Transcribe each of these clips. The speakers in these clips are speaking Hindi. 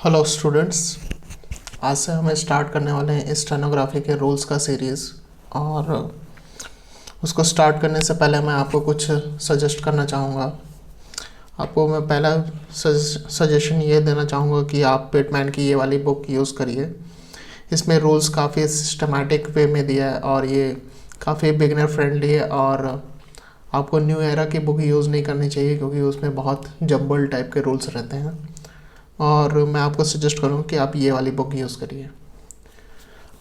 Hello students. आज से हमें स्टार्ट करने वाले हैं स्टेनोग्राफी के रूल्स का सीरीज़। और उसको स्टार्ट करने से पहले मैं आपको कुछ सजेस्ट करना चाहूँगा। आपको मैं पहला सजेशन ये देना चाहूँगा कि आप पिटमैन की ये वाली बुक यूज़ करिए। इसमें रूल्स काफ़ी सिस्टमैटिक वे में दिया है और ये काफ़ी बिगनर फ्रेंडली है। और आपको न्यू एरा की बुक यूज़ नहीं करनी चाहिए क्योंकि उसमें बहुत जम्बल टाइप के रूल्स रहते हैं। और मैं आपको सजेस्ट करूँ कि आप ये वाली बुक यूज़ करिए।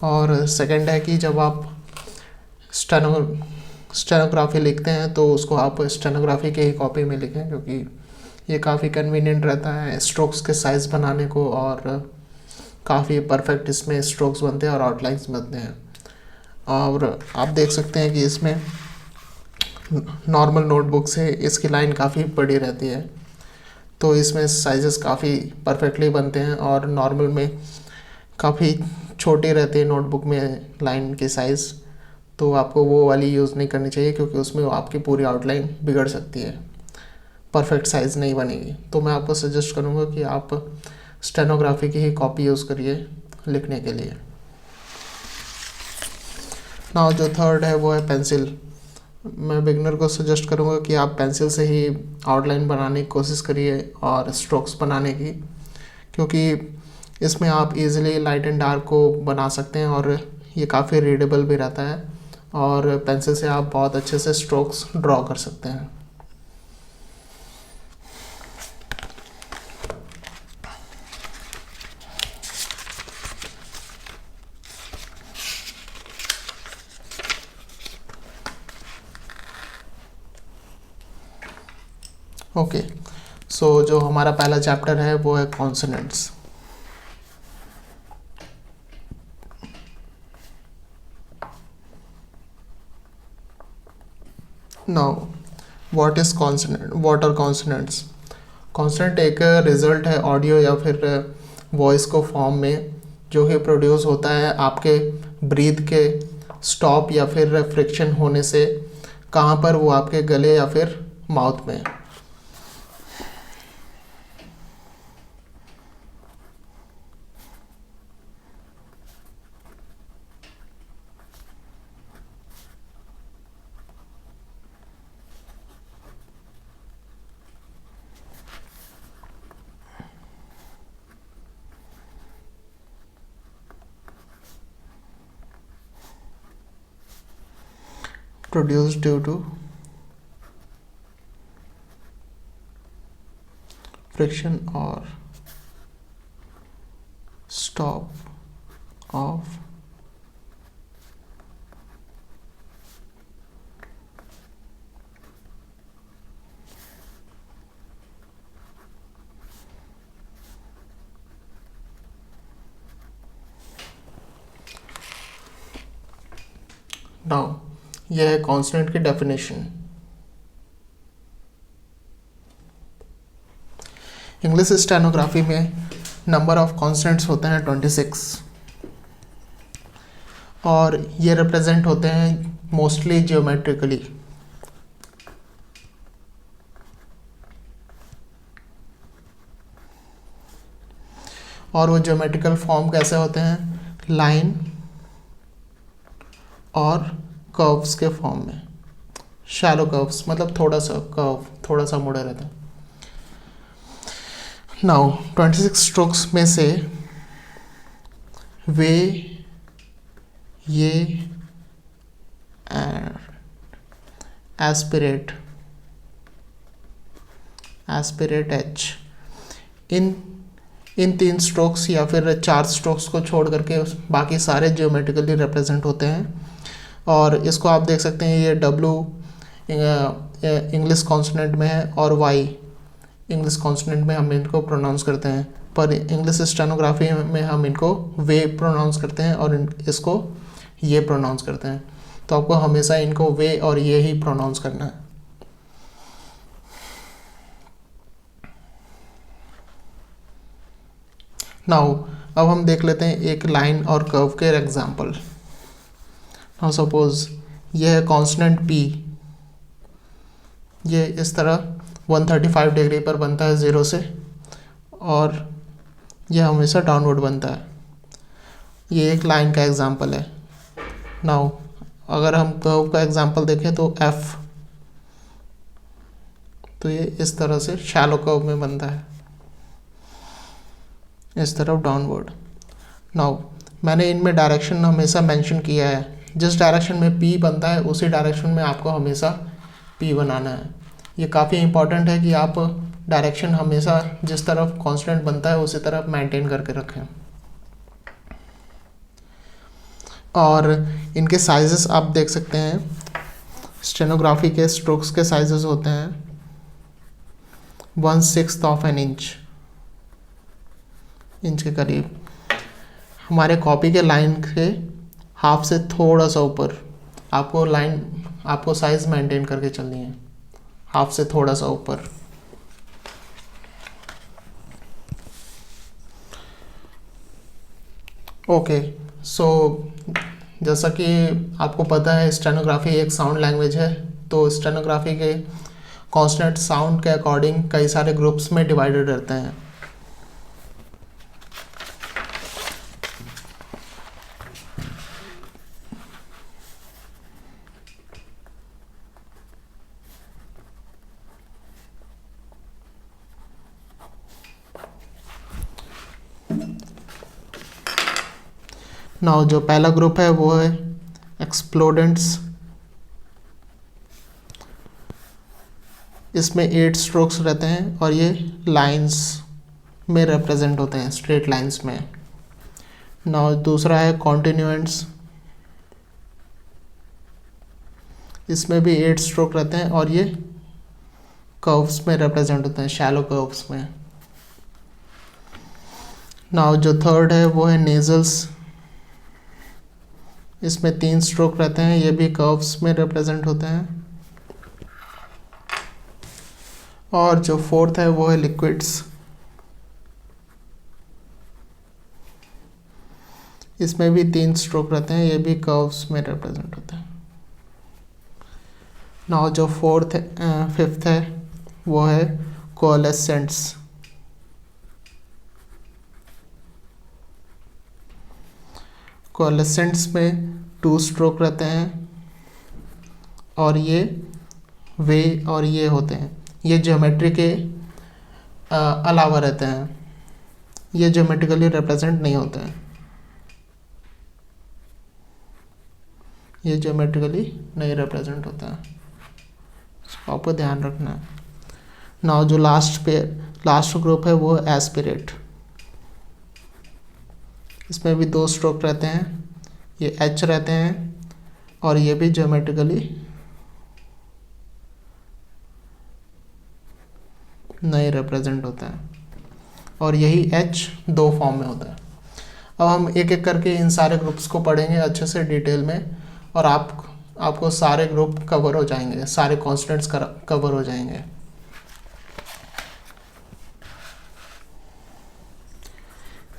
और सेकंड है कि जब आप स्टेनोग्राफी लिखते हैं तो उसको आप स्टेनोग्राफी के ही कॉपी में लिखें, क्योंकि ये काफ़ी कन्वीनियंट रहता है स्ट्रोक्स के साइज़ बनाने को और काफ़ी परफेक्ट इसमें स्ट्रोक्स बनते हैं और आउटलाइंस बनते हैं। और आप देख सकते हैं कि इसमें नॉर्मल नोटबुक से इसकी लाइन काफ़ी बड़ी रहती है, तो इसमें साइजेस काफ़ी परफेक्टली बनते हैं। और नॉर्मल में काफ़ी छोटी रहती है नोटबुक में लाइन की साइज़, तो आपको वो वाली यूज़ नहीं करनी चाहिए क्योंकि उसमें आपकी पूरी आउटलाइन बिगड़ सकती है, परफेक्ट साइज़ नहीं बनेगी। तो मैं आपको सजेस्ट करूँगा कि आप स्टेनोग्राफी की ही कॉपी यूज़ करिए लिखने के लिए। नाउ जो थर्ड है वो है पेंसिल। मैं बिगनर को सजेस्ट करूँगा कि आप पेंसिल से ही आउटलाइन बनाने की कोशिश करिए और स्ट्रोक्स बनाने की, क्योंकि इसमें आप इजीली लाइट एंड डार्क को बना सकते हैं और ये काफ़ी रीडेबल भी रहता है। और पेंसिल से आप बहुत अच्छे से स्ट्रोक्स ड्रॉ कर सकते हैं। ओके, सो जो हमारा पहला चैप्टर है वो है consonants. Now what is consonant, what are consonants. Consonant एक रिजल्ट है ऑडियो या फिर वॉइस को फॉर्म में, जो कि प्रोड्यूस होता है आपके ब्रीथ के स्टॉप या फिर फ्रिक्शन होने से। कहाँ पर? वो आपके गले या फिर माउथ में। Produced due to friction or stop of now. यह है कॉन्सोनेंट की डेफिनेशन। इंग्लिश स्टेनोग्राफी में नंबर ऑफ कॉन्सोनेंट्स होते हैं 26 और ये रिप्रेजेंट होते हैं मोस्टली जियोमेट्रिकली। और वो ज्योमेट्रिकल फॉर्म कैसे होते हैं? लाइन और कर्व्स के फॉर्म में। शैलो कर्व्स मतलब थोड़ा सा कर्व, थोड़ा सा मुड़ा रहता है। नाउ 26 स्ट्रोक्स में से वे, ये, एस्पिरेट, एच, इन 3 स्ट्रोक्स या फिर 4 स्ट्रोक्स को छोड़ करके बाकी सारे जियोमेट्रिकली रिप्रेजेंट होते हैं। और इसको आप देख सकते हैं, ये डब्लू इंग्लिश कॉन्सोनेंट में है और वाई इंग्लिश कॉन्सोनेंट में हम इनको प्रोनाउंस करते हैं, पर इंग्लिश स्टेनोग्राफी में हम इनको वे प्रोनाउंस करते हैं और इसको ये प्रोनाउंस करते हैं। तो आपको हमेशा इनको वे और ये ही प्रोनाउंस करना है। नाउ अब हम देख लेते हैं एक लाइन और कर्व के एग्जाम्पल। नाउ सपोज ये है कॉन्सोनेंट पी, ये इस तरह 135 डिग्री पर बनता है 0 से, और ये हमेशा डाउनवर्ड बनता है। ये एक लाइन का एग्जांपल है। नाउ अगर हम कर्व का एग्जांपल देखें तो एफ, तो ये इस तरह से शैलो कर्व में बनता है, इस तरफ डाउनवर्ड। नाउ मैंने इनमें डायरेक्शन हमेशा मेंशन किया है, जिस डायरेक्शन में पी बनता है उसी डायरेक्शन में आपको हमेशा पी बनाना है। ये काफ़ी इंपॉर्टेंट है कि आप डायरेक्शन हमेशा जिस तरफ कांस्टेंट बनता है उसी तरफ मेंटेन करके रखें। और इनके साइजेस आप देख सकते हैं, स्टेनोग्राफी के स्ट्रोक्स के साइजेस होते हैं 1/6 ऑफ एन इंच के करीब। हमारे कॉपी के लाइन के हाफ से थोड़ा सा ऊपर आपको साइज मेंटेन करके चलनी है, हाफ से थोड़ा सा ऊपर। ओके, सो जैसा कि आपको पता है स्टेनोग्राफी एक साउंड लैंग्वेज है, तो स्टेनोग्राफी के कॉन्स्टेंट साउंड के अकॉर्डिंग कई सारे ग्रुप्स में डिवाइडेड रहते हैं। नाउ जो पहला ग्रुप है वो है एक्सप्लोडेंट्स। इसमें 8 स्ट्रोक्स रहते हैं और ये लाइंस में रिप्रेजेंट होते हैं, स्ट्रेट लाइंस में। नाउ दूसरा है कॉन्टिन्यूएंट्स। इसमें भी 8 स्ट्रोक रहते हैं और ये कर्व्स में रिप्रेजेंट होते हैं, शैलो कर्व्स में। नाउ जो थर्ड है वो है नेजल्स। इसमें 3 स्ट्रोक रहते हैं, ये भी कर्व्स में रिप्रेजेंट होते हैं। और जो फोर्थ है वो है लिक्विड्स। इसमें भी 3 स्ट्रोक रहते हैं, ये भी कर्व्स में रिप्रेजेंट होते हैं। नाउ जो फिफ्थ है वो है कोलेसेंट्स। कोलेसेंट्स में 2 स्ट्रोक रहते हैं और ये वे और ये होते हैं, ये ज्योमेट्री के अलावा रहते हैं, ये ज्योमेट्रिकली रिप्रेजेंट नहीं होते हैं, ये ज्योमेट्रिकली नहीं रिप्रेजेंट होता है, इसको आपको ध्यान रखना है। नाउ जो लास्ट ग्रुप है वो एस्पिरेट। इसमें भी 2 स्ट्रोक रहते हैं, ये एच रहते हैं और ये भी ज्योमेट्रिकली नहीं रिप्रेजेंट होता है, और यही एच 2 फॉर्म में होता है। अब हम एक एक करके इन सारे ग्रुप्स को पढ़ेंगे अच्छे से डिटेल में, और आपको सारे ग्रुप कवर हो जाएंगे, सारे कॉन्स्टेंट्स कवर हो जाएंगे।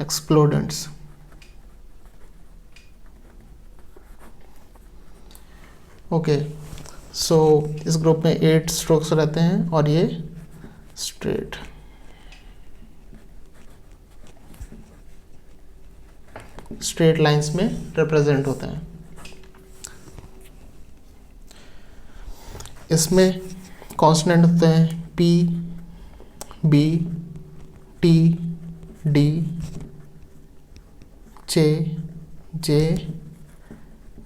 एक्सप्लोडेंट्स। ओके, सो इस ग्रुप में 8 स्ट्रोक्स रहते हैं और ये स्ट्रेट लाइंस में रिप्रेजेंट होते हैं। इसमें कॉन्सोनेंट होते हैं पी, बी, टी, डी, चे, जे,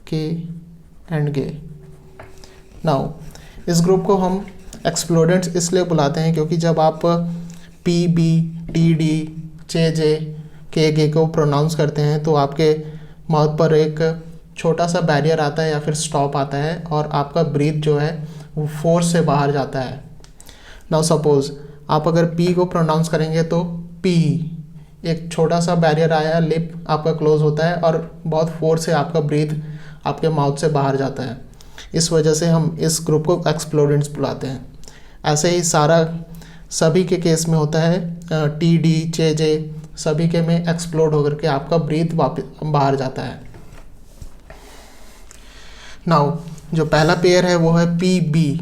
के एंड गे। नाउ इस ग्रुप को हम एक्सप्लोडेंट्स इसलिए बुलाते हैं क्योंकि जब आप पी, बी, टी, डी, चे, जे, के, गे को प्रोनाउंस करते हैं तो आपके माउथ पर एक छोटा सा बैरियर आता है या फिर स्टॉप आता है और आपका ब्रीथ जो है वो फोर्स से बाहर जाता है। नाउ सपोज आप अगर पी को प्रोनाउंस करेंगे तो पी, एक छोटा सा बैरियर आया, लिप आपका क्लोज होता है और बहुत फोर्स से आपका ब्रीथ आपके माउथ से बाहर जाता है। इस वजह से हम इस ग्रुप को एक्सप्लोडेंट्स बुलाते हैं। ऐसे ही सभी के केस में होता है, टी, डी, चे, जे सभी के में एक्सप्लोड होकर के आपका ब्रीथ वापस बाहर जाता है। नाउ जो पहला पेयर है वो है पी, बी।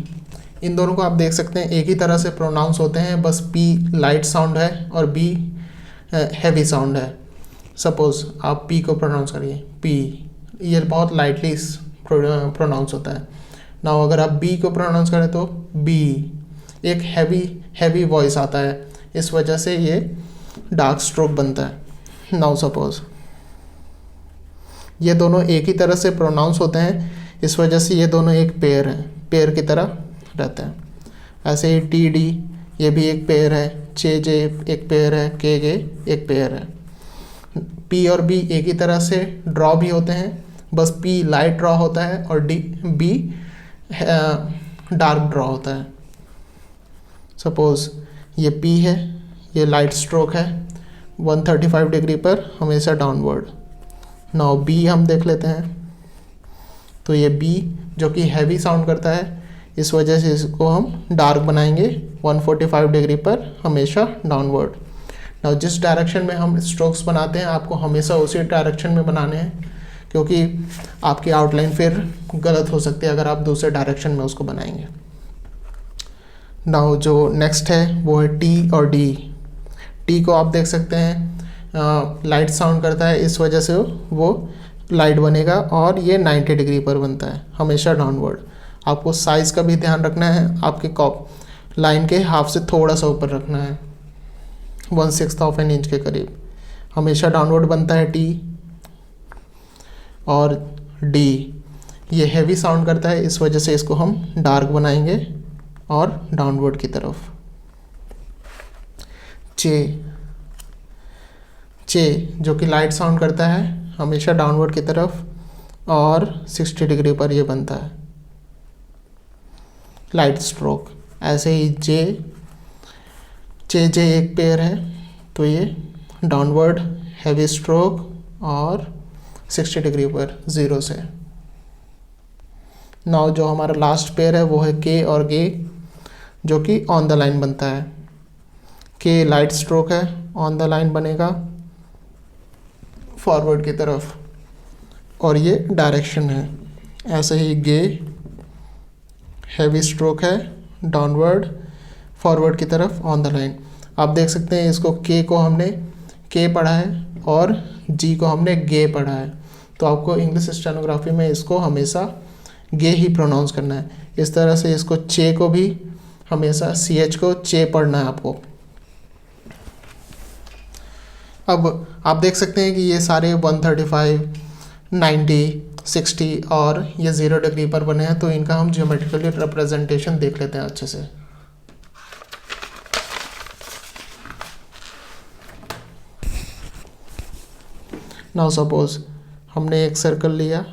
इन दोनों को आप देख सकते हैं एक ही तरह से प्रोनाउंस होते हैं, बस पी लाइट साउंड है और बी हैवी साउंड है। सपोज आप पी को प्रोनाउंस करिए, पी, ये बहुत लाइटली प्रोनाउंस होता है। ना अगर आप बी को प्रोनाउंस करें तो बी, एक हैवी वॉइस आता है, इस वजह से ये डार्क स्ट्रोक बनता है। नाउ सपोज ये दोनों एक ही तरह से प्रोनाउंस होते हैं, इस वजह से ये दोनों एक पेयर हैं, पेयर की तरह रहते हैं। ऐसे ही टी डी, ये भी एक पेयर है, जे जे एक पेयर है, के एक पेयर है। पी और बी एक ही तरह से ड्रॉ भी होते हैं, बस पी लाइट ड्रॉ होता है और बी डार्क ड्रॉ होता है। सपोज ये पी है, ये लाइट स्ट्रोक है 135 डिग्री पर हमेशा डाउनवर्ड। नाउ बी हम देख लेते हैं, तो ये बी जो कि हैवी साउंड करता है, इस वजह से इसको हम डार्क बनाएंगे 145 डिग्री पर हमेशा डाउनवर्ड। नाउ जिस डायरेक्शन में हम स्ट्रोक्स बनाते हैं आपको हमेशा उसी डायरेक्शन में बनाने हैं, क्योंकि आपकी आउटलाइन फिर गलत हो सकती है अगर आप दूसरे डायरेक्शन में उसको बनाएंगे। नाउ जो नेक्स्ट है वो है टी और डी। टी को आप देख सकते हैं लाइट साउंड करता है, इस वजह से वो लाइट बनेगा और ये 90 डिग्री पर बनता है हमेशा डाउनवर्ड। आपको साइज़ का भी ध्यान रखना है, आपके कॉप लाइन के हाफ से थोड़ा सा ऊपर रखना है, 1/6 ऑफ एन इंच के करीब, हमेशा डाउनवर्ड बनता है टी। और डी ये हैवी साउंड करता है, इस वजह से इसको हम डार्क बनाएंगे और डाउनवर्ड की तरफ। चे जो कि लाइट साउंड करता है हमेशा डाउनवर्ड की तरफ और 60 डिग्री पर ये बनता है लाइट स्ट्रोक। ऐसे ही जे एक पेयर है, तो ये डाउनवर्ड हैवी स्ट्रोक और 60 डिग्री पर 0 से। नाउ जो हमारा लास्ट पेयर है वो है के और गे, जो कि ऑन द लाइन बनता है। के लाइट स्ट्रोक है, ऑन द लाइन बनेगा फॉरवर्ड की तरफ और ये डायरेक्शन है। ऐसे ही गे हैवी स्ट्रोक है, डाउनवर्ड फॉरवर्ड की तरफ ऑन द लाइन। आप देख सकते हैं इसको के को हमने के पढ़ा है और जी को हमने गे पढ़ा है, तो आपको इंग्लिश स्टेनोग्राफी में इसको हमेशा गे ही प्रोनाउंस करना है। इस तरह से इसको चे को भी हमेशा ch को चे पढ़ना है आपको। अब आप देख सकते हैं कि ये सारे 135, 90, 60 और ये 0 डिग्री पर बने हैं, तो इनका हम ज्योमेट्रिकली रिप्रेजेंटेशन देख लेते हैं अच्छे से। नाउ सपोज हमने एक सर्कल लिया,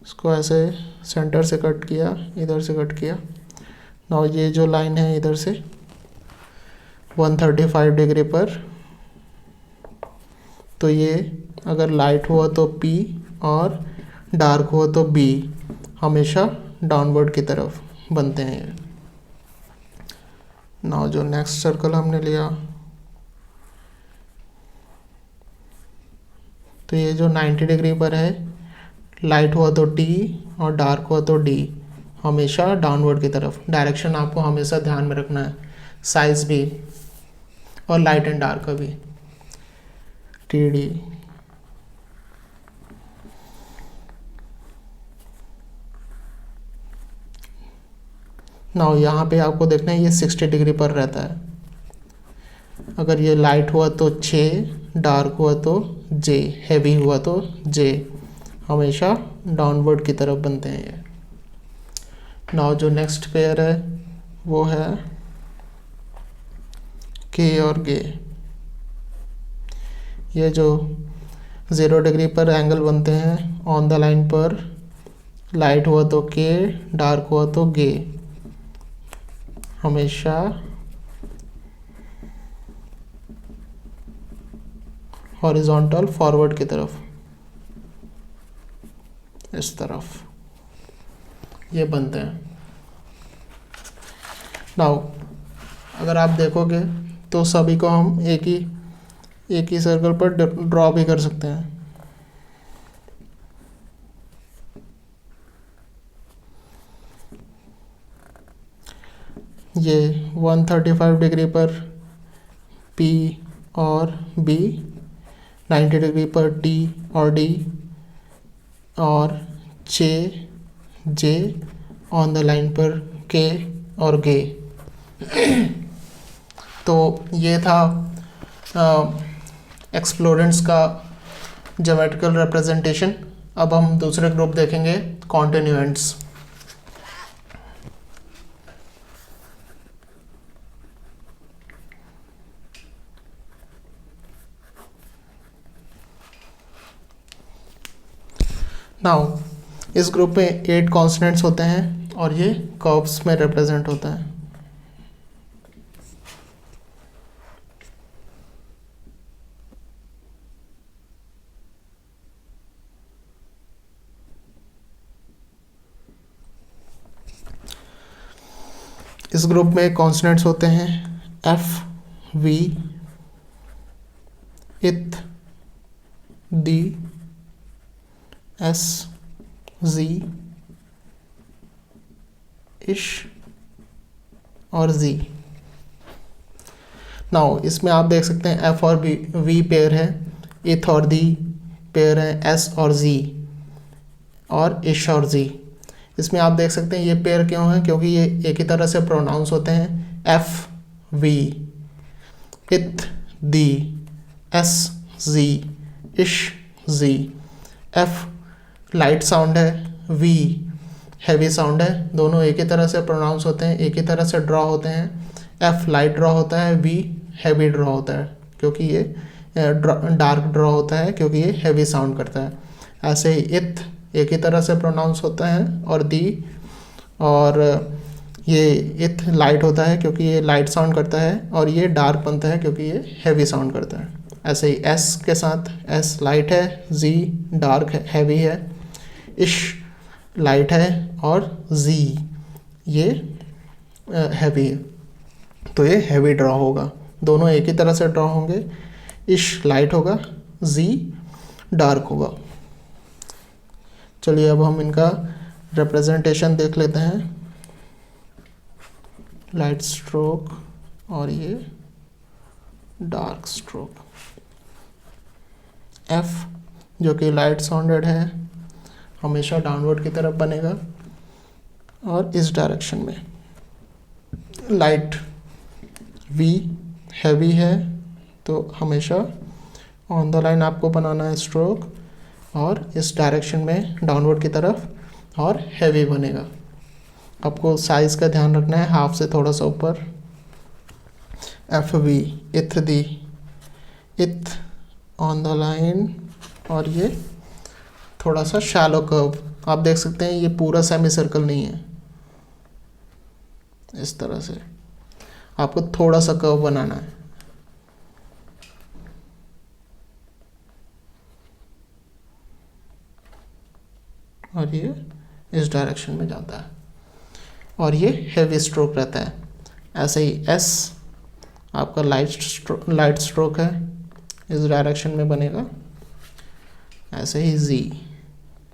इसको ऐसे सेंटर से कट किया, इधर से कट किया। नाउ ये जो लाइन है इधर से 135 डिग्री पर, तो ये अगर लाइट हुआ तो P और डार्क हुआ तो B, हमेशा डाउनवर्ड की तरफ बनते हैं ये। नाउ जो नेक्स्ट सर्कल हमने लिया, तो ये जो 90 डिग्री पर है, लाइट हुआ तो T और डार्क हुआ तो D, हमेशा डाउनवर्ड की तरफ। डायरेक्शन आपको हमेशा ध्यान में रखना है, साइज भी और लाइट एंड डार्क का भी। TD नाउ यहाँ पे आपको देखना है ये 60 डिग्री पर रहता है। अगर ये लाइट हुआ तो 6, डार्क हुआ तो J, हैवी हुआ तो J, हमेशा डाउनवर्ड की तरफ बनते हैं ये। नाउ जो नेक्स्ट पेयर है वो है K और G। ये जो 0 डिग्री पर एंगल बनते हैं ऑन द लाइन पर, लाइट हुआ तो K, डार्क हुआ तो G, हमेशा हॉरिजॉन्टल फॉरवर्ड की तरफ, इस तरफ ये बनते हैं। नाउ अगर आप देखोगे तो सभी को हम एक ही सर्कल पर ड्रॉ भी कर सकते हैं। ये 135 डिग्री पर P और बी, 90 डिग्री पर टी और डी, और जे ऑन द लाइन पर के और गे। तो ये था एक्सप्लोरेंट्स का ज्योमेट्रिकल रिप्रेजेंटेशन। अब हम दूसरे ग्रुप देखेंगे, कॉन्टिन्यूएंट्स। नाउ इस ग्रुप में 8 कॉन्स्टेंट्स होते हैं और ये कर्व्स में रिप्रेजेंट होता है। इस ग्रुप में कॉन्स्टेंट्स होते हैं एफ, वी, इथ, दी, एस, जी, इश और जी। नाउ इसमें आप देख सकते हैं एफ और वी पेयर है, इथ और दी पेयर है, एस और जी, और इश और जी। इसमें आप देख सकते हैं ये पेयर क्यों है, क्योंकि ये एक ही तरह से प्रोनाउंस होते हैं। एफ, वी, इथ, दी, एस, जी, इश, जी। एफ लाइट साउंड है, वी हैवी साउंड है, दोनों एक ही तरह से प्रोनाउंस होते हैं, एक ही तरह से ड्रॉ होते हैं। एफ लाइट ड्रॉ होता है, वी हैवी ड्रॉ होता है क्योंकि ये डार्क ड्रॉ होता है क्योंकि ये हैवी साउंड करता है। ऐसे ही इथ एक ही तरह से प्रोनाउंस होता है, और दी, और ये इथ लाइट होता है क्योंकि ये लाइट साउंड करता है, और ये डार्क बनता है क्योंकि ये हैवी साउंड करता है। ऐसे ही एस के साथ, एस लाइट है, जी डार्क है, हैवी है, इश लाइट है, और जी ये हैवी है, तो ये हैवी ड्रॉ होगा। दोनों एक ही तरह से ड्रॉ होंगे, इश लाइट होगा, जी डार्क होगा। चलिए अब हम इनका रिप्रेजेंटेशन देख लेते हैं। लाइट स्ट्रोक और ये डार्क स्ट्रोक। एफ जो कि लाइट साउंडेड है हमेशा डाउनवर्ड की तरफ बनेगा और इस डायरेक्शन में। लाइट वी हैवी है तो हमेशा ऑन द लाइन आपको बनाना है स्ट्रोक, और इस डायरेक्शन में डाउनवर्ड की तरफ, और हैवी बनेगा। आपको साइज़ का ध्यान रखना है, हाफ से थोड़ा सा ऊपर। एफ वी, इथ दी, इथ ऑन द लाइन, और ये थोड़ा सा शैलो कर्व। आप देख सकते हैं ये पूरा सेमी सर्कल नहीं है, इस तरह से आपको थोड़ा सा कर्व बनाना है। और ये इस डायरेक्शन में जाता है, और ये हेवी स्ट्रोक रहता है। ऐसे ही एस आपका लाइट स्ट्रोक है, इस डायरेक्शन में बनेगा। ऐसे ही जी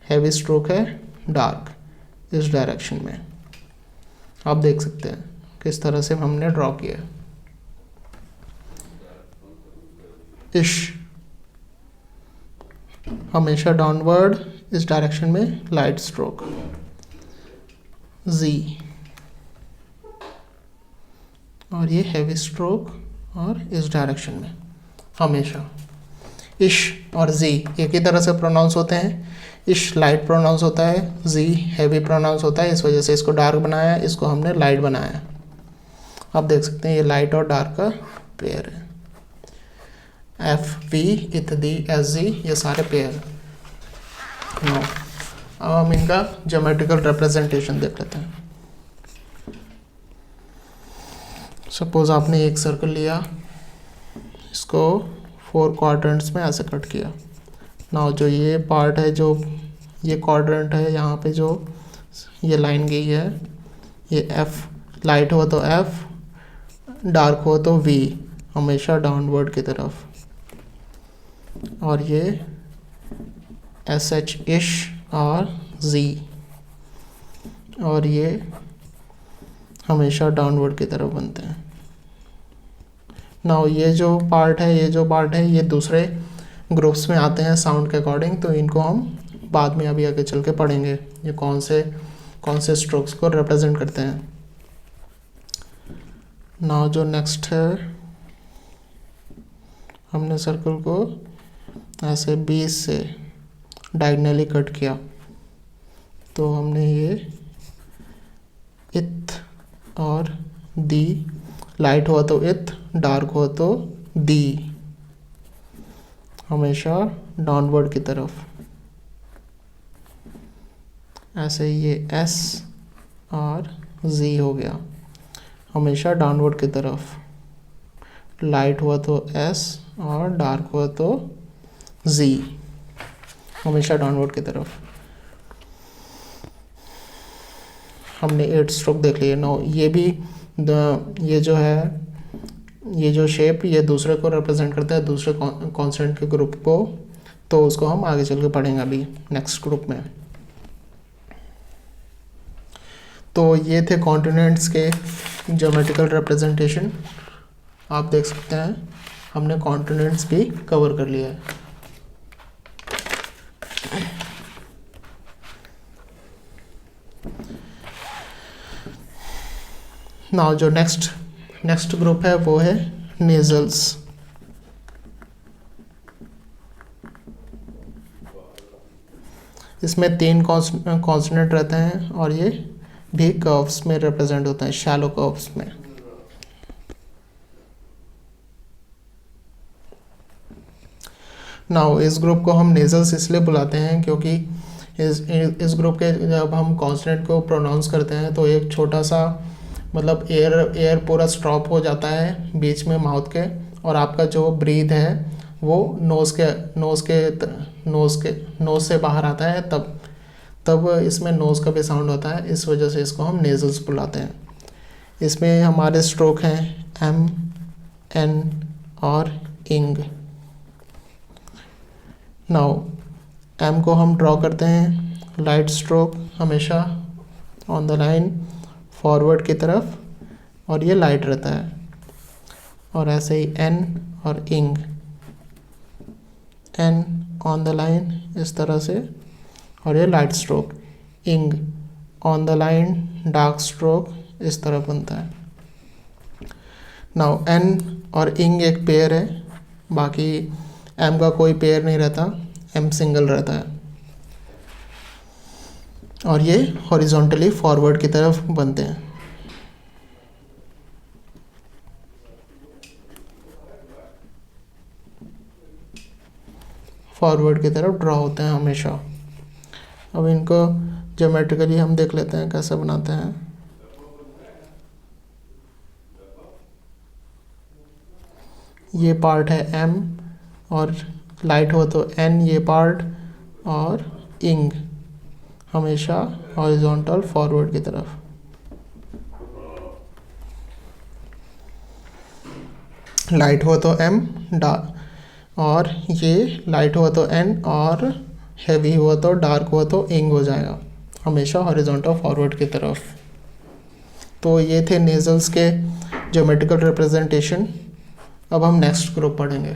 हेवी स्ट्रोक है, डार्क, इस डायरेक्शन में। आप देख सकते हैं किस तरह से हमने ड्रॉ किया। इश हमेशा डाउनवर्ड, इस डायरेक्शन में लाइट स्ट्रोक। जी और ये हैवी स्ट्रोक, और इस डायरेक्शन में हमेशा। इश और जी एक ही तरह से प्रोनाउंस होते हैं। इश लाइट प्रोनाउंस होता है, जी हैवी प्रोनाउंस होता है, इस वजह से इसको डार्क बनाया, इसको हमने लाइट बनाया। आप देख सकते हैं ये लाइट और डार्क का पेयर है। एफ वी, इथ दी, एस जी, ये सारे पेयर। अब हम इनका ज्योमेट्रिकल रिप्रेजेंटेशन देख लेते हैं। सपोज आपने एक सर्कल लिया, इसको 4 क्वाड्रेंट्स में ऐसे कट किया। नाउ जो ये पार्ट है, जो ये क्वाड्रेंट है, यहाँ पे जो ये लाइन गई है, ये एफ लाइट हो तो एफ, डार्क हो तो वी, हमेशा डाउनवर्ड की तरफ। और ये एस एच इश और जी, और ये हमेशा डाउनवर्ड की तरफ बनते हैं। नाउ ये जो पार्ट है ये दूसरे ग्रुप्स में आते हैं साउंड के अकॉर्डिंग, तो इनको हम बाद में अभी आगे चल के पढ़ेंगे ये कौन से स्ट्रोक्स को रिप्रेजेंट करते हैं। नाउ जो नेक्स्ट है, हमने सर्कल को ऐसे 20 से डायगनली कट किया, तो हमने ये इथ और दी, लाइट हुआ तो इथ, डार्क हुआ तो दी, हमेशा डाउनवर्ड की तरफ। ऐसे ये एस और जी हो गया, हमेशा डाउनवर्ड की तरफ। लाइट हुआ तो एस और डार्क हुआ तो जी, हमेशा डाउनवर्ड की तरफ। हमने 8 स्ट्रोक देख लिए। नो ये भी ये जो शेप ये दूसरे को रिप्रेजेंट करता है, दूसरे कॉन्स्टेंट के ग्रुप को, तो उसको हम आगे चल के पढ़ेंगे अभी नेक्स्ट ग्रुप में। तो ये थे कॉन्टिनेंट्स के ज्योमेट्रिकल रिप्रेजेंटेशन। आप देख सकते हैं हमने कॉन्टिनेंट्स भी कवर कर लिया है। नाउ जो नेक्स्ट ग्रुप है वो है नेजल्स। इसमें 3 कॉन्सोनेंट रहते हैं और ये भी कर्व्स में रिप्रेजेंट होते हैं, शैलो कर्व्स में। नाउ इस ग्रुप को हम नेजल्स इसलिए बुलाते हैं क्योंकि इस ग्रुप के जब हम कॉन्सोनेंट को प्रोनाउंस करते हैं तो एक छोटा सा मतलब एयर पूरा स्टॉप हो जाता है बीच में माउथ के, और आपका जो ब्रीथ है वो नोज़ से बाहर आता है, तब इसमें नोज़ का भी साउंड होता है। इस वजह से इसको हम नेजल्स बुलाते हैं। इसमें हमारे स्ट्रोक हैं एम, एन और इंग। नाउ एम को हम ड्रॉ करते हैं लाइट स्ट्रोक, हमेशा ऑन द लाइन फॉरवर्ड की तरफ, और ये लाइट रहता है। और ऐसे ही एन और इंग, एन ऑन द लाइन इस तरह से, और ये लाइट स्ट्रोक। इंग on the line dark stroke इस तरह बनता है। नाउ एन और इंग एक पेयर है, बाकी एम का कोई पेयर नहीं रहता, एम सिंगल रहता है, और ये हॉरिजॉन्टली फॉरवर्ड की तरफ बनते हैं। फॉरवर्ड की तरफ ड्रॉ होते हैं हमेशा। अब इनको ज्योमेट्रिकली हम देख लेते हैं कैसे बनाते हैं। ये पार्ट है एम, और लाइट हो तो एन ये पार्ट, और इंग हमेशा हॉरिजॉन्टल फॉरवर्ड की तरफ। लाइट हो तो एम, और ये लाइट हुआ तो एन, और हैवी हुआ तो डार्क हुआ तो इंग हो जाएगा, हमेशा हॉरिजॉन्टल फॉरवर्ड की तरफ। तो ये थे नेजल्स के ज्योमेट्रिकल रिप्रेजेंटेशन। अब हम नेक्स्ट ग्रुप पढ़ेंगे।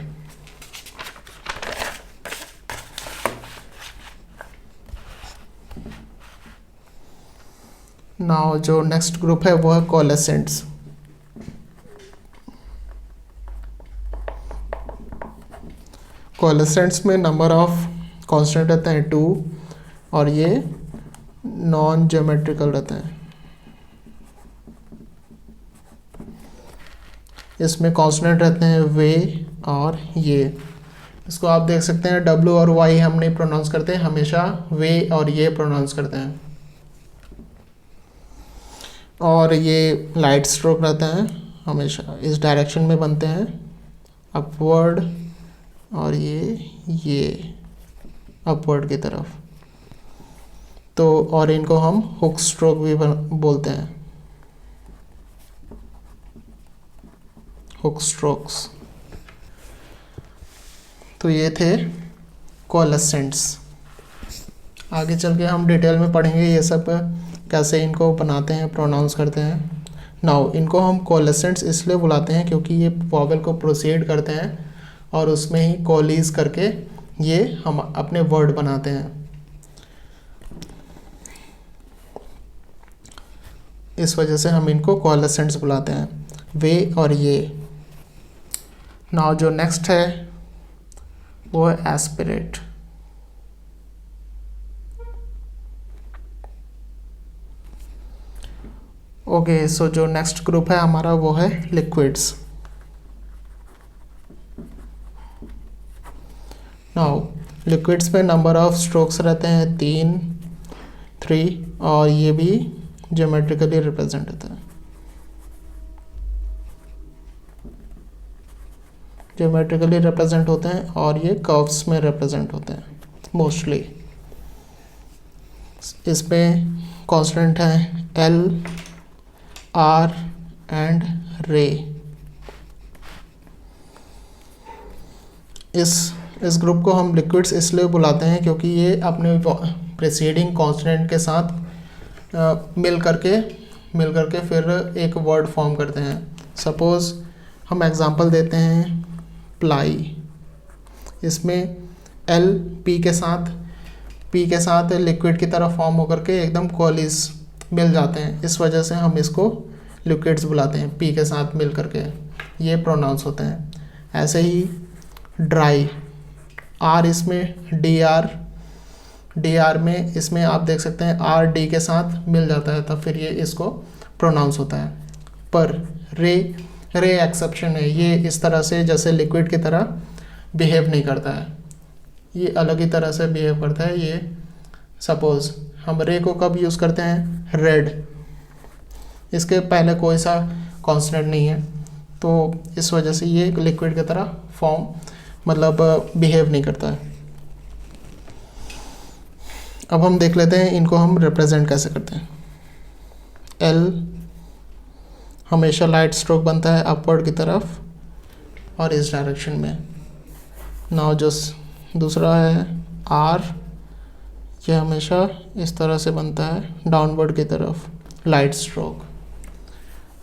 नाउ जो नेक्स्ट ग्रुप है वो है कोलेसेंट्स। कोलेसेंट्स में नंबर ऑफ कॉन्स्टेंट रहते हैं 2, और ये नॉन ज्योमेट्रिकल रहते हैं। इसमें कॉन्स्टेंट रहते हैं वे और ये। इसको आप देख सकते हैं W और Y हम नहीं प्रोनाउंस करते, हमेशा वे और ये प्रोनाउंस करते हैं। और ये लाइट स्ट्रोक रहते हैं, हमेशा इस डायरेक्शन में बनते हैं, अपवर्ड, और ये अपवर्ड की तरफ। तो और इनको हम हुक स्ट्रोक भी बोलते हैं, हुक स्ट्रोक्स। तो ये थे कोलेसेंट्स। आगे चल के हम डिटेल में पढ़ेंगे ये सब कैसे इनको बनाते हैं, प्रोनाउंस करते हैं नाउ इनको हम कोलेसेंट्स इसलिए बुलाते हैं क्योंकि ये वॉवेल को प्रोसीड करते हैं और उसमें ही कोलीज करके ये हम अपने वर्ड बनाते हैं। इस वजह से हम इनको कोलेसेंट्स बुलाते हैं, वे और ये। नाउ जो नेक्स्ट है वो है एस्पिरेट। ओके, सो जो नेक्स्ट ग्रुप है हमारा वो है लिक्विड्स। नाउ लिक्विड्स में नंबर ऑफ स्ट्रोक्स रहते हैं 3 और ये भी ज्योमेट्रिकली रिप्रेजेंट होता है। ज्योमेट्रिकली रिप्रेजेंट होते हैं और ये कर्व्स में रिप्रेजेंट होते हैं मोस्टली। इसमें कांस्टेंट हैं एल, आर एंड रे। इस ग्रुप को हम लिक्विड्स इसलिए बुलाते हैं क्योंकि ये अपने प्रीसीडिंग कांस्टेंट के साथ मिल करके फिर एक वर्ड फॉर्म करते हैं। सपोज हम एग्जांपल देते हैं प्लाई। इसमें एल पी के साथ लिक्विड की तरह फॉर्म होकर के एकदम कॉलिस मिल जाते हैं, इस वजह से हम इसको लिक्विड्स बुलाते हैं। पी के साथ मिल करके ये प्रोनाउंस होते हैं। ऐसे ही ड्राई, आर इसमें डी आर में इसमें आप देख सकते हैं आर डी के साथ मिल जाता है, तब फिर ये इसको प्रोनाउंस होता है। पर रे एक्सेप्शन है, ये इस तरह से जैसे लिक्विड की तरह बिहेव नहीं करता है, ये अलग ही तरह से बिहेव करता है। ये सपोज हम रे को कब यूज़ करते हैं, रेड, इसके पहले कोई सा कांस्टेंट नहीं है, तो इस वजह से ये लिक्विड की तरह फॉर्म मतलब बिहेव नहीं करता है। अब हम देख लेते हैं इनको हम रिप्रेजेंट कैसे करते हैं। एल हमेशा लाइट स्ट्रोक बनता है अपवर्ड की तरफ और इस डायरेक्शन में। नाउ जो दूसरा है आर, ये हमेशा इस तरह से बनता है डाउनवर्ड की तरफ लाइट स्ट्रोक।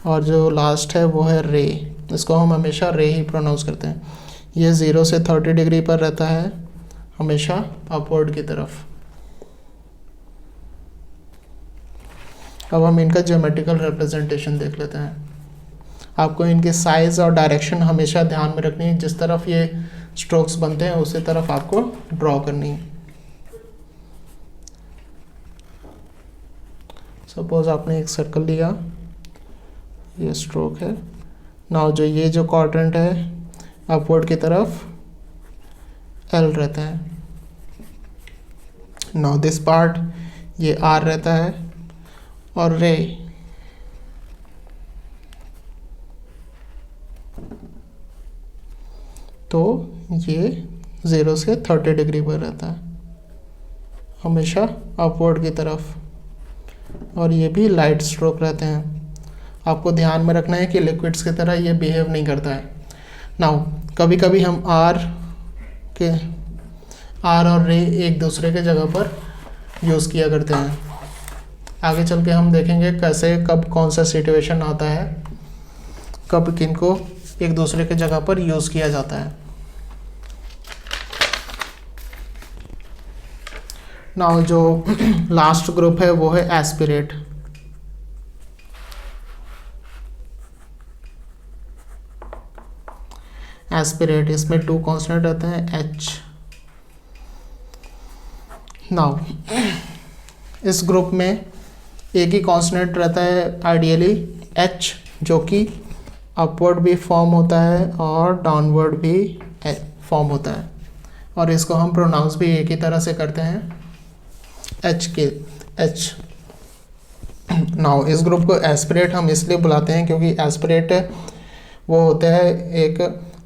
और जो लास्ट है वो है रे, इसको हम हमेशा रे ही प्रोनाउंस करते हैं। ये 0 से 30 डिग्री पर रहता है हमेशा अपवर्ड की तरफ। अब हम इनका ज्योमेट्रिकल रिप्रेजेंटेशन देख लेते हैं। आपको इनके साइज़ और डायरेक्शन हमेशा ध्यान में रखनी है, जिस तरफ ये स्ट्रोक्स बनते हैं उसी तरफ आपको ड्रॉ करनी है। सपोज आपने एक सर्कल लिया, ये स्ट्रोक है। नाउ जो ये जो क्वाड्रेंट है अपवर्ड की तरफ एल रहता है। नाउ दिस पार्ट ये आर रहता है और रे तो ये 0 से 30 डिग्री पर रहता है हमेशा अपवर्ड की तरफ, और ये भी लाइट स्ट्रोक रहते हैं। आपको ध्यान में रखना है कि लिक्विड्स की तरह ये बिहेव नहीं करता है। नाउ कभी कभी हम आर और रे एक दूसरे के जगह पर यूज़ किया करते हैं। आगे चल के हम देखेंगे कैसे कब कौन सा सिचुएशन आता है, कब किनको एक दूसरे के जगह पर यूज़ किया जाता है। नाउ जो लास्ट ग्रुप है वो है एस्पिरेट। एस्पिरेट इसमें 2 कांस्टेंट रहते हैं एच। नाउ इस ग्रुप में एक ही कांस्टेंट रहता है आइडियली एच, जो कि अपवर्ड भी फॉर्म होता है और डाउनवर्ड भी फॉर्म होता है, और इसको हम प्रोनाउंस भी एक ही तरह से करते हैं एच। नाउ इस ग्रुप को एस्पिरेट हम इसलिए बुलाते हैं क्योंकि एस्पिरेट वो होता है एक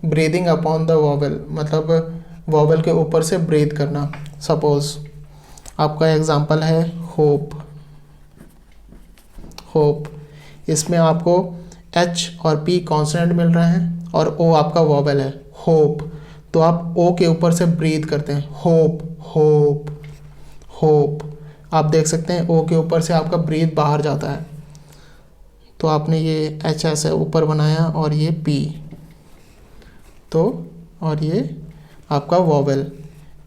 ब्रीदिंग अपॉन द वॉवेल, मतलब वॉवेल के ऊपर से ब्रीथ करना। सपोज आपका एग्जांपल है होप। इसमें आपको एच और पी कॉन्सोनेंट मिल रहे हैं और ओ आपका वॉवेल है होप, तो आप ओ के ऊपर से ब्रीथ करते हैं होप। आप देख सकते हैं ओ के ऊपर से आपका ब्रीथ बाहर जाता है, तो आपने ये एच ऐसे ऊपर बनाया और ये पी, तो और ये आपका vowel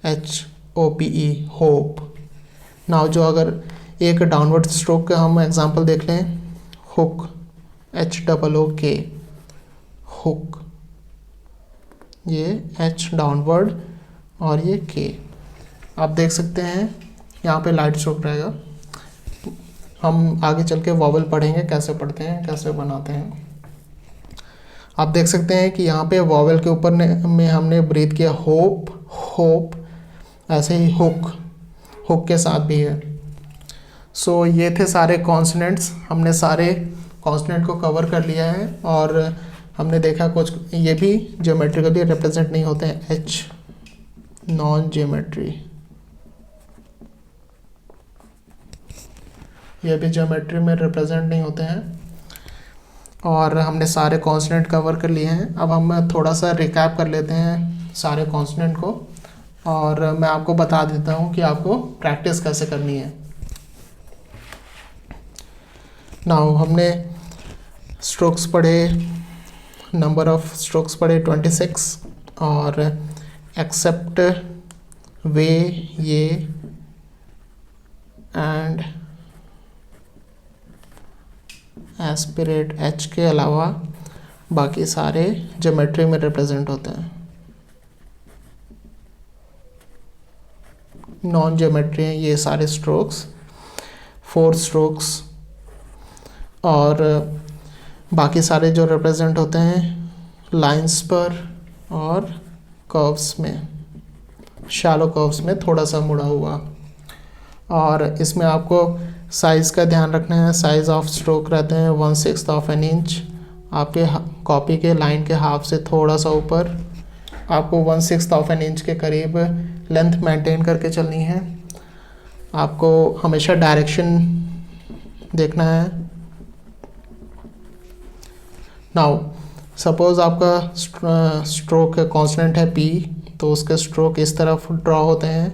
H O P E, hope. Now जो अगर एक डाउनवर्ड स्ट्रोक का हम एग्जांपल देख लें, हुक एच डबल ओ के, हुक, ये एच डाउनवर्ड और ये के। आप देख सकते हैं यहाँ पे लाइट स्ट्रोक रहेगा। हम आगे चल के वॉवल पढ़ेंगे, कैसे पढ़ते हैं, कैसे बनाते हैं। आप देख सकते हैं कि यहाँ पे वॉवल के ऊपर में हमने ब्रीथ किया होप, होप, ऐसे ही हुक, हुक के साथ भी है। सो ये थे सारे कॉन्सोनेंट्स, हमने सारे कॉन्सोनेंट को कवर कर लिया है और हमने देखा कुछ ये भी ज्योमेट्रिकली रिप्रेजेंट नहीं होते हैं, एच नॉन ज्योमेट्री, ये भी ज्योमेट्री में रिप्रेजेंट नहीं होते हैं। और हमने सारे कॉन्सोनेंट कवर कर लिए हैं। अब हम थोड़ा सा रिकैप कर लेते हैं सारे कॉन्सोनेंट को और मैं आपको बता देता हूँ कि आपको प्रैक्टिस कैसे करनी है। नाउ हमने स्ट्रोक्स पढ़े, नंबर ऑफ स्ट्रोक्स पढ़े 26 और एक्सेप्ट, वे, ये एंड एस्पिरेट, एच के अलावा बाकी सारे ज्योमेट्री में रिप्रेजेंट होते हैं। नॉन ज्योमेट्री हैं ये सारे स्ट्रोक्स, 4 स्ट्रोक्स, और बाकी सारे जो रिप्रेजेंट होते हैं लाइंस पर और कर्व्स में, शैलो कर्व्स में थोड़ा सा मुड़ा हुआ। और इसमें आपको साइज़ का ध्यान रखना है। साइज़ ऑफ स्ट्रोक रहते हैं 1/6 ऑफ एन इंच, आपके कॉपी के लाइन के हाफ से थोड़ा सा ऊपर आपको 1/6 ऑफ एन इंच के करीब लेंथ मेंटेन करके चलनी है। आपको हमेशा डायरेक्शन देखना है। नाउ सपोज़ आपका स्ट्रोक कॉन्स्टेंट है पी, तो उसके स्ट्रोक इस तरफ ड्रॉ होते हैं,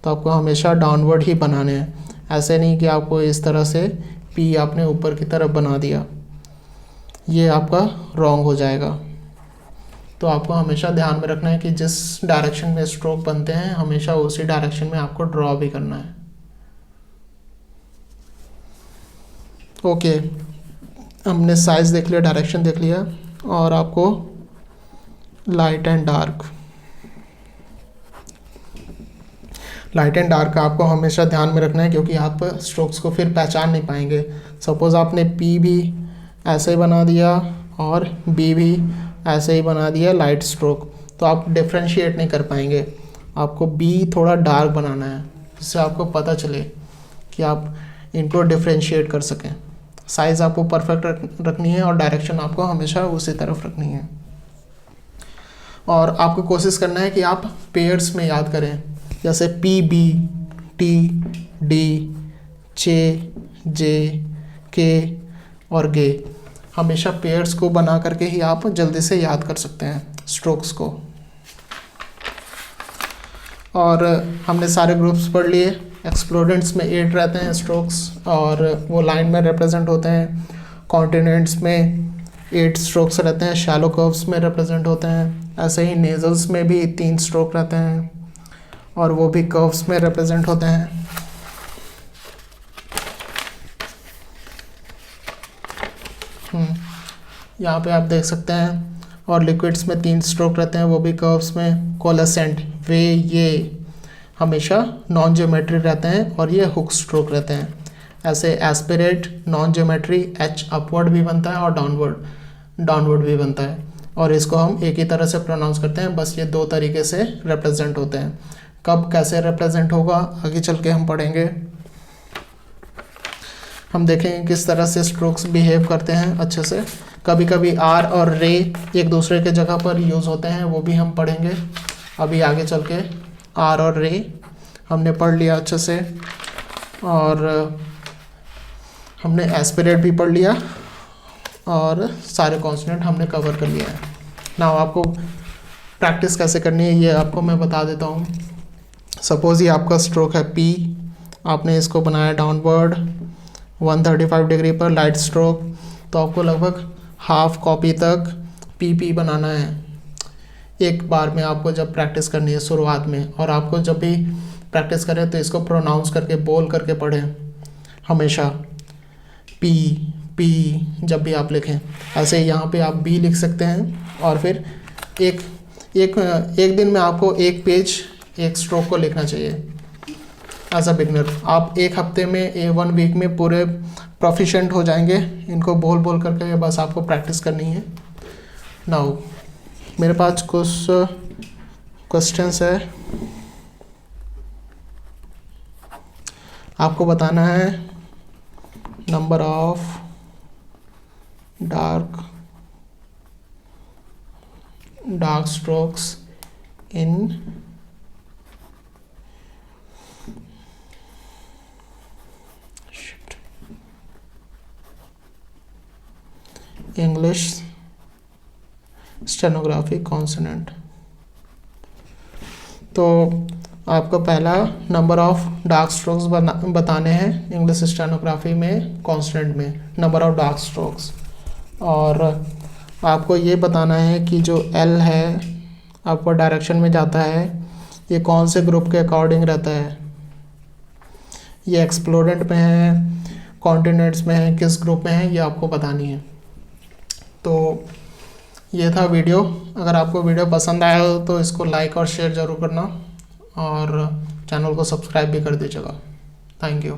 तो आपको हमेशा डाउनवर्ड ही बनाने हैं। ऐसे नहीं कि आपको इस तरह से पी आपने ऊपर की तरफ बना दिया, ये आपका रॉन्ग हो जाएगा। तो आपको हमेशा ध्यान में रखना है कि जिस डायरेक्शन में स्ट्रोक बनते हैं हमेशा उसी डायरेक्शन में आपको ड्रॉ भी करना है। ओके, हमने साइज़ देख लिया, डायरेक्शन देख लिया, और आपको light and dark, light and dark का आपको हमेशा ध्यान में रखना है क्योंकि आप स्ट्रोक्स को फिर पहचान नहीं पाएंगे। सपोज़ आपने पी भी ऐसे ही बना दिया और बी भी ऐसे ही बना दिया लाइट स्ट्रोक, तो आप डिफ्रेंशिएट नहीं कर पाएंगे। आपको बी थोड़ा डार्क बनाना है जिससे आपको पता चले कि आप इनको डिफ्रेंशिएट कर सकें। साइज़ आपको परफेक्ट रखनी है और डायरेक्शन आपको हमेशा उसी तरफ रखनी है। और आपको कोशिश करना है कि आप पेयर्स में याद करें, जैसे पी बी, टी डी, चे जे, के और गे। हमेशा पेयर्स को बना करके ही आप जल्दी से याद कर सकते हैं स्ट्रोक्स को। और हमने सारे ग्रुप्स पढ़ लिए। एक्सप्लोडेंट्स में 8 रहते हैं स्ट्रोक्स और वो लाइन में रिप्रेजेंट होते हैं। कॉन्टिनेंट्स में 8 स्ट्रोक्स रहते हैं, शैलो कर्व्स में रिप्रेजेंट होते हैं। ऐसे ही नेजल्स में भी 3 स्ट्रोक रहते हैं और वो भी कर्व्स में रिप्रेजेंट होते हैं। यहाँ पे आप देख सकते हैं। और लिक्विड्स में 3 स्ट्रोक रहते हैं, वो भी कर्व्स में। कोलेसेंट, वे, ये हमेशा नॉन ज्योमेट्री रहते हैं और ये हुक स्ट्रोक रहते हैं। ऐसे aspirate non geometry, H upward भी बनता है और डाउनवर्ड भी बनता है, और इसको हम एक ही तरह से प्रोनाउंस करते हैं। बस ये 2 तरीके से रिप्रेजेंट होते हैं। कब कैसे रिप्रेजेंट होगा आगे चल के हम पढ़ेंगे। हम देखेंगे किस तरह से स्ट्रोक्स बिहेव करते हैं अच्छे से। कभी कभी आर और रे एक दूसरे के जगह पर यूज़ होते हैं, वो भी हम पढ़ेंगे अभी आगे चल के। आर और रे हमने पढ़ लिया अच्छे से, और हमने एस्पिरेट भी पढ़ लिया और सारे कॉन्सोनेंट हमने कवर कर लिया है। नाउ आपको प्रैक्टिस कैसे करनी है ये आपको मैं बता देता हूँ। सपोज़ ये आपका स्ट्रोक है पी, आपने इसको बनाया डाउनवर्ड 135 डिग्री पर लाइट स्ट्रोक, तो तो आपको लगभग हाफ कॉपी तक पीपी बनाना है एक बार में। आपको जब प्रैक्टिस करनी है शुरुआत में, और आपको जब भी प्रैक्टिस करें तो इसको प्रोनाउंस करके बोल करके पढ़ें हमेशा। पी पी जब भी आप लिखें, ऐसे यहाँ पे आप बी लिख सकते हैं। और फिर एक एक एक दिन में आपको एक पेज एक स्ट्रोक को लिखना चाहिए एज अ बिगनर। आप एक हफ्ते में 1 वीक में पूरे प्रोफिशिएंट हो जाएंगे इनको बोल बोल करके। बस आपको प्रैक्टिस करनी है। नाउ मेरे पास कुछ क्वेश्चंस है, आपको बताना है number of dark strokes in English stenography consonant. तो आपको पहला नंबर ऑफ डार्क स्ट्रोक्स बताने हैं इंग्लिश स्टेनोग्राफी में कॉन्सोनेंट में, नंबर ऑफ डार्क स्ट्रोक्स। और आपको ये बताना है कि जो एल है आपको डायरेक्शन में जाता है, ये कौन से ग्रुप के अकॉर्डिंग रहता है। ये एक्सप्लोडेंट में है, कॉन्टिनेंट्स में है, किस ग्रुप में है, ये आपको बतानी है। तो ये था वीडियो। अगर आपको वीडियो पसंद आया हो तो इसको लाइक और शेयर ज़रूर करना, और चैनल को सब्सक्राइब भी कर दीजिएगा। Thank you.